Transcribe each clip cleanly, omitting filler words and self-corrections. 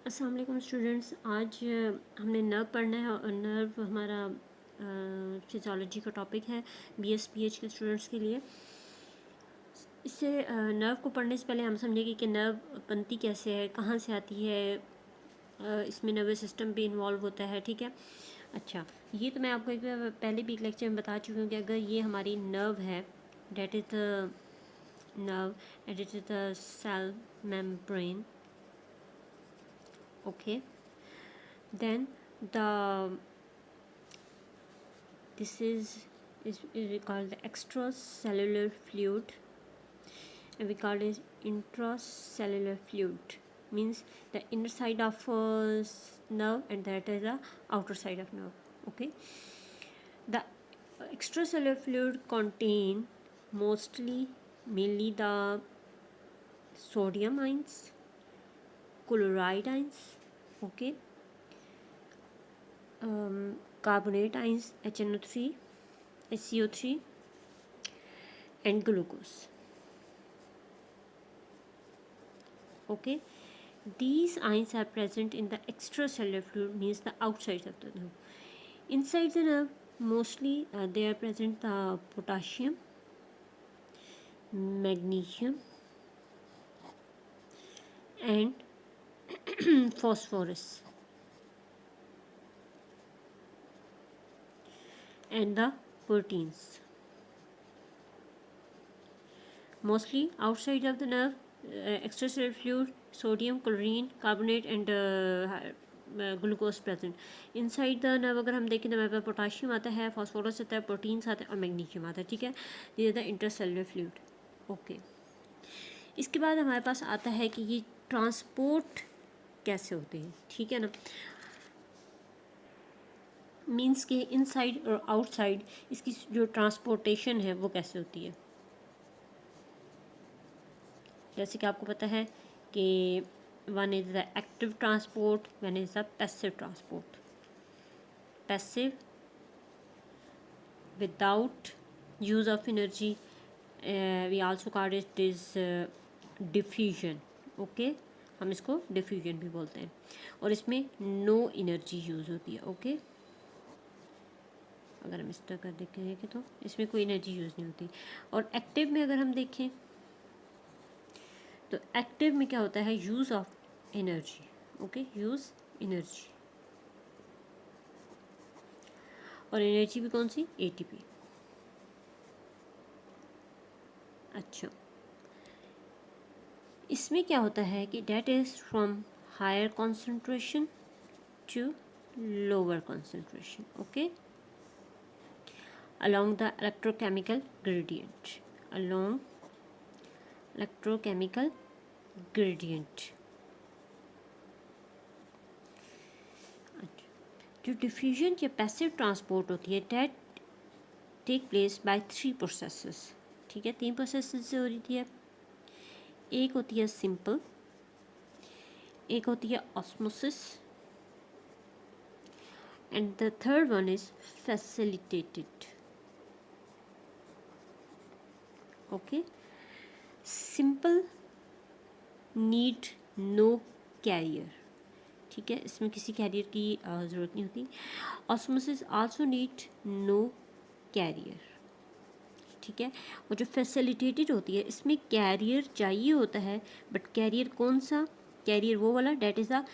अस्सलाम वालेकुम स्टूडेंट्स। आज हमने नर्व पढ़ना है और नर्व हमारा फिजियोलॉजी का टॉपिक है BS PH के स्टूडेंट्स के लिए। इससे नर्व को पढ़ने से पहले हम समझेंगे कि नर्व बनती कैसे है, कहाँ से आती है, इसमें नर्वस सिस्टम भी इन्वॉल्व होता है। ठीक है, अच्छा, ये तो मैं आपको एक पहले भी एक लेक्चर में बता चुकी हूँ कि अगर ये हमारी नर्व है, that is the nerve and it is the cell membrane. Okay, then the this is we call the extracellular fluid, and we call it intracellular fluid, means the inner side of nerve and that is the outer side of nerve. Okay, the extracellular fluid contain mostly mainly the sodium ions, chloride ions, okay, carbonate ions HNO3, HCO3 and glucose. Okay, these ions are present in the extracellular fluid, means the outside of the nerve. Inside the nerve mostly they are present the potassium, magnesium and phosphorus and the proteins. Mostly outside of the nerve, extracellular fluid, sodium, chlorine, carbonate and glucose present. Inside the nerve अगर हम देखें तो हमारे पास potassium आता है, phosphorus आता है, proteins आते हैं और मैग्नीशियम आता है। ठीक है, ये द इंटरसेलुलर फ्लूइड। ओके, इसके बाद हमारे पास आता है कि ये ट्रांसपोर्ट कैसे होते हैं। ठीक है ना, मीन्स के इनसाइड और आउटसाइड इसकी जो ट्रांसपोर्टेशन है वो कैसे होती है। जैसे कि आपको पता है कि one is the active transport, one is the passive transport. Passive without use of energy, we also called it is diffusion. Okay, हम इसको डिफ्यूजन भी बोलते हैं और इसमें नो एनर्जी यूज़ होती है। ओके, अगर हम इस तरह कर देखें कि तो इसमें कोई एनर्जी यूज़ नहीं होती। और एक्टिव में अगर हम देखें तो एक्टिव में क्या होता है, use of energy. Okay, use energy, और एनर्जी भी कौन सी, ATP। अच्छा, इसमें क्या होता है कि that is from higher concentration to lower concentration. Okay, along the electrochemical gradient, along electrochemical gradient। जो डिफ्यूजन या पैसिव ट्रांसपोर्ट होती है that take place by 3 processes. ठीक है, 3 प्रोसेसेस से हो रही है। एक होती है सिंपल, एक होती है osmosis and the third one is facilitated. Okay, simple need no carrier. ठीक है, इसमें किसी कैरियर की ज़रूरत नहीं होती। Osmosis also need no carrier. ठीक है, और जो फैसिलिटेटेड होती है इसमें कैरियर चाहिए होता है, बट कैरियर कौन सा, कैरियर वो वाला date is the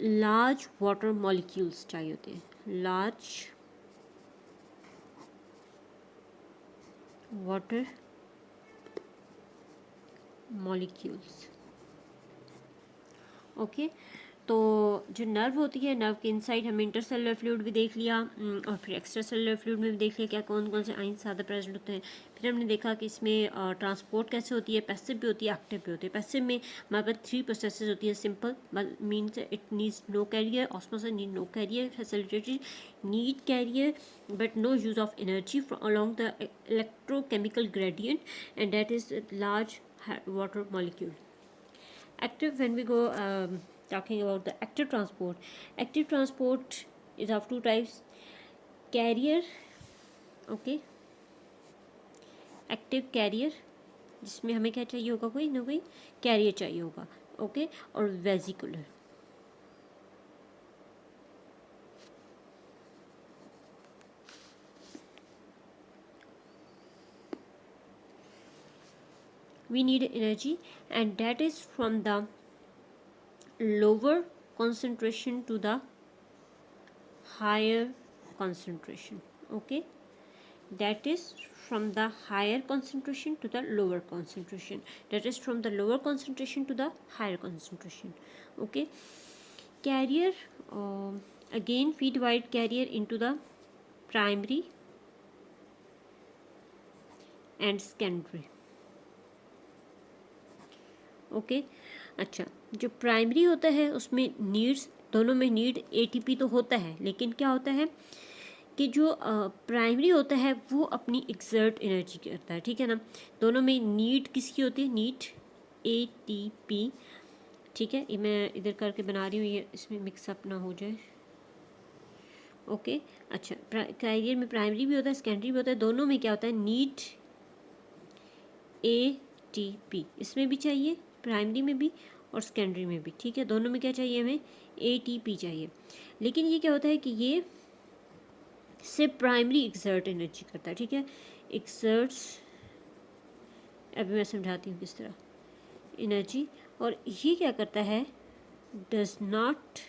large water molecules चाहिए होते हैं, लार्ज वाटर मॉलिक्यूल्स। ओके, तो जो नर्व होती है, नर्व के इनसाइड हमने इंटरसेलुलर फ्लूइड भी देख लिया और फिर एक्स्ट्रा सेलुलर फ्लूइड में भी देख लिया क्या कौन कौन से आयंस ज़्यादा प्रेजेंट होते हैं। फिर हमने देखा कि इसमें ट्रांसपोर्ट कैसे होती है, पैसिव भी होती है, एक्टिव भी होती है। पैसिव में हमारे पास 3 प्रोसेसेस होती है। Simple means it needs no carrier, osmosis need no carrier, facilitated need carrier but no use of energy along the electrochemical gradient, and that is large water molecule। Active, when we go talking about the active transport is of 2 types, carrier, okay, active carrier जिसमें हमें क्या चाहिए होगा, कोई ना कोई career चाहिए होगा। ओके, और vesicular, we need energy, and that is from the lower concentration to the higher concentration. Okay, that is from the higher concentration to the lower concentration, that is from the lower concentration to the higher concentration. Okay, carrier, again we divide carrier into the primary and secondary. Okay, अच्छा, जो primary होता है उसमें needs, दोनों में need ATP तो होता है, लेकिन क्या होता है कि जो प्राइमरी होता है वो अपनी एक्सर्ट एनर्जी करता है, ठीक है ना। दोनों में नीड किसकी होती है, नीड एटीपी, ठीक है। ये मैं इधर करके बना रही हूँ, ये इसमें मिक्सअप ना हो जाए। ओके, अच्छा, कैरियर में प्राइमरी भी होता है, सेकेंडरी भी होता है, दोनों में क्या होता है, नीड एटीपी, इसमें भी चाहिए, प्राइमरी में भी और सेकेंडरी में भी, ठीक है। दोनों में क्या चाहिए, हमें एटीपी चाहिए। लेकिन ये क्या होता है कि ये सिर्फ प्राइमरी एक्सर्ट एनर्जी करता है, ठीक है, एक्सर्ट्स, अभी मैं समझाती हूँ किस तरह एनर्जी। और ये क्या करता है, does not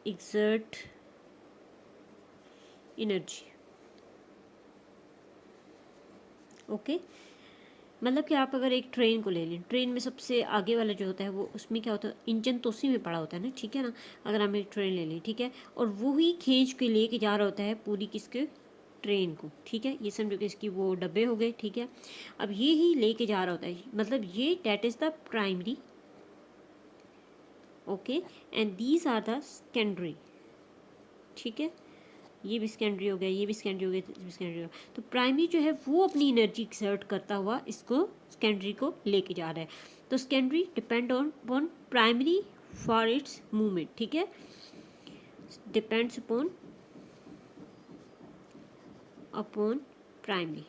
exert energy. Okay, मतलब कि आप अगर एक ट्रेन को ले लें, ट्रेन में सबसे आगे वाला जो होता है वो, उसमें क्या होता है, इंजन तो उसी में पड़ा होता है ना, ठीक है ना। अगर हम एक ट्रेन ले लें, ठीक है, और वो ही खींच के लेके जा रहा होता है पूरी किसके, ट्रेन को, ठीक है। ये समझो कि इसकी वो डब्बे हो गए, ठीक है। अब ये ही लेके जा रहा होता है, मतलब ये that is the primary, okay, and these are the secondary, ठीक है। ये भी सेकेंडरी हो गया, ये भी सेकेंडरी हो गया, ये भी सेकेंडरी हो गया। तो प्राइमरी जो है वो अपनी एनर्जी एक्सर्ट करता हुआ इसको सेकेंडरी को लेके जा रहा है। तो secondary depend on primary for its movement, ठीक है, depends upon primary.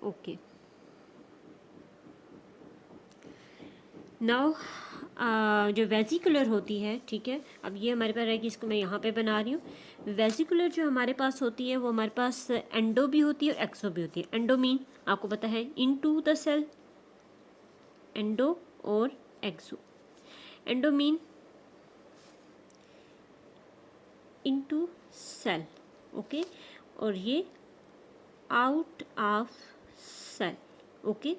Okay, now जो वेजिकुलर होती है, ठीक है, अब ये हमारे पास रहेगी, इसको मैं यहाँ पे बना रही हूँ। वेजिकुलर जो हमारे पास होती है वो हमारे पास एंडो भी होती है और एक्सो भी होती है। एंडो मीन आपको पता है इनटू द सेल, एंडो और exo. Endo mean into cell, okay, और ये आउट ऑफ सेल। ओके,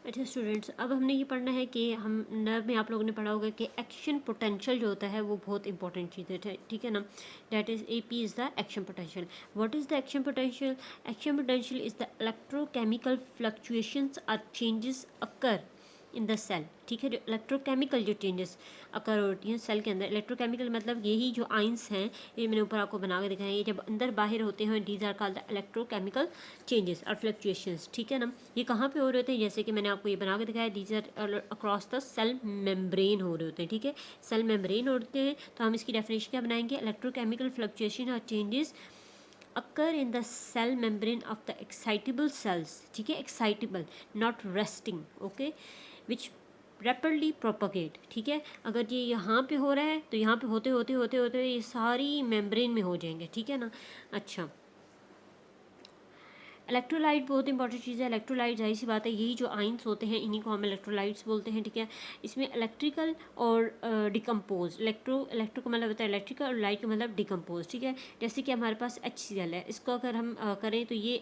अच्छा स्टूडेंट्स, अब हमने ये पढ़ना है कि हम नर्व में, आप लोगों ने पढ़ा होगा कि एक्शन पोटेंशियल जो होता है वो बहुत इंपॉर्टेंट चीज़ है, ठीक है ना। That is AP is the action potential. What is the action potential? Action potential is the electrochemical fluctuations और changes occur in the cell, ठीक है। जो इलेक्ट्रोकेमिकल जो चेंजेस अकर होती हैं सेल के अंदर, इलेक्ट्रोकेमिकल मतलब यही जो आइंस हैं, ये मैंने ऊपर आपको बना के दिखाया है, ये जब अंदर बाहर होते हैं, these are called the electrochemical changes और फ्लक्चुएशंस, ठीक है ना। ये कहाँ पे हो रहे होते हैं, जैसे कि मैंने आपको ये बना के दिखाया, these are across the cell membrane हो रहे होते हैं, ठीक है, सेल मेम्ब्रेन होते हैं। तो हम इसकी डेफिनेशन क्या बनाएंगे, इलेक्ट्रोकेमिकल फ्लक्चुएशन और changes occur in the cell membrane of the excitable cells, ठीक है, excitable not resting, okay, which rapidly propagate, ठीक है। अगर ये यहाँ पे हो रहा है तो यहाँ पे होते होते होते होते ये सारी मेम्ब्रेन में हो जाएंगे, ठीक है ना। अच्छा, इलेक्ट्रोलाइट बहुत इंपॉर्टेंट चीज़ है। इलेक्ट्रोलाइट जाहिर सी बात है, यही जो आइंस होते हैं इन्हीं को हम इलेक्ट्रोलाइट्स बोलते हैं, ठीक है। इसमें इलेक्ट्रिकल और डिकम्पोज, इलेक्ट्रो का मतलब होता है इलेक्ट्रिकल और लाइट का मतलब डिकम्पोज, ठीक है। जैसे कि हमारे पास HCl है, इसको अगर हम करें तो ये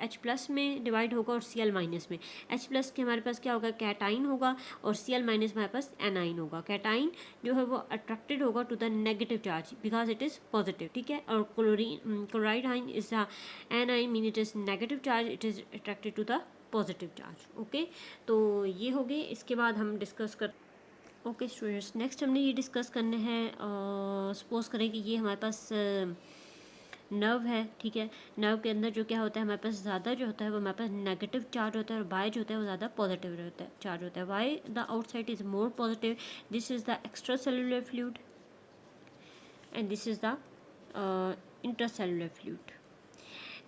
H+ में डिवाइड होगा और Cl- में। H+ के हमारे पास क्या होगा, कैटाइन होगा, और Cl- हमारे पास एनाइन होगा। कैटाइन जो है वो अट्रैक्टेड होगा to the negative charge because it is positive, ठीक है। और chloride ion is the anion mean it is negative charge, it is attracted to the positive charge. Okay, तो ये हो गए। इसके बाद हम डिस्कस कर, ओके स्टूडेंट्स, नेक्स्ट हमने ये डिस्कस करने हैं, सपोज करें कि ये हमारे पास नर्व है, ठीक है। नर्व के अंदर जो क्या होता है, हमारे पास ज़्यादा जो होता है वो हमारे पास नेगेटिव चार्ज होता है, और बाय जो होता है वो ज़्यादा पॉजिटिव होता है, चार्ज होता है। Why the outside is more positive, this is the extra cellular fluid and this is the intracellular fluid.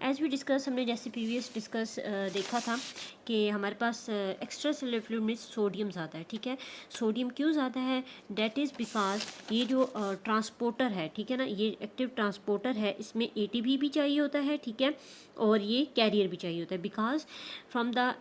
As we discuss, हमने जैसे प्रीवियस डिस्कस देखा था कि हमारे पास एक्स्ट्रा सेलुलर फ्लूइड में सोडियम ज़्यादा है, ठीक है। सोडियम क्यों ज़्यादा है? डेट इज़ बिकॉज ये जो ट्रांसपोर्टर है, ठीक है ना, ये एक्टिव ट्रांसपोर्टर है, इसमें ATP भी चाहिए होता है, ठीक है, और ये कैरियर भी चाहिए होता है। Because from the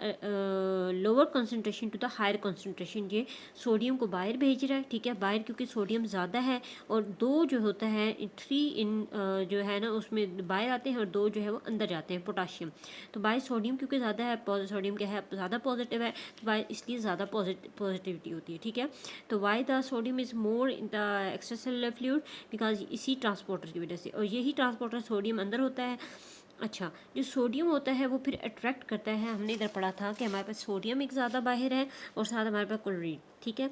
lower concentration to the higher concentration ये सोडियम को बाहर भेज रहा है, ठीक है, बाहर क्योंकि सोडियम ज़्यादा है, और 2 जो होता है 3 इन जो है ना उसमें बाहर आते हैं और 2 जो है वो अंदर जाते हैं, पोटाशियम। तो बाहर सोडियम क्योंकि ज़्यादा है, सोडियम क्या है ज़्यादा पॉजिटिव है, तो बाहर इसलिए ज़्यादा पॉजिटिविटी होती है, ठीक है। तो why the sodium is more in the extra cellular fluid? Because इसी ट्रांसपोर्टर की वजह से, और यही ट्रांसपोर्टर सोडियम अंदर होता है। अच्छा, जो सोडियम होता है वो फिर अट्रैक्ट करता है, हमने इधर पढ़ा था कि हमारे पास सोडियम एक ज़्यादा बाहर है और साथ हमारे पास क्लोराइड, ठीक है।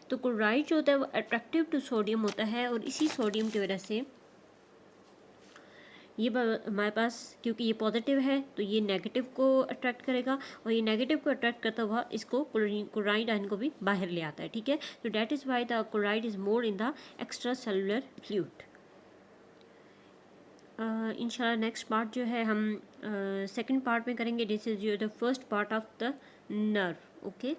तो क्लोराइड जो होता है वो अट्रैक्टिव टू सोडियम होता है, और इसी सोडियम की वजह से ये हमारे पास, क्योंकि ये पॉजिटिव है तो ये नेगेटिव को अट्रैक्ट करेगा, और ये नेगेटिव को अट्रैक्ट करता हुआ इसको क्लोराइड आयन को भी बाहर ले आता है, ठीक है। तो that is why the chloride is more in the extra cellular fluid. इंशाल्लाह नेक्स्ट पार्ट जो है हम सेकंड पार्ट में करेंगे, this is the first part of the nerve, okay.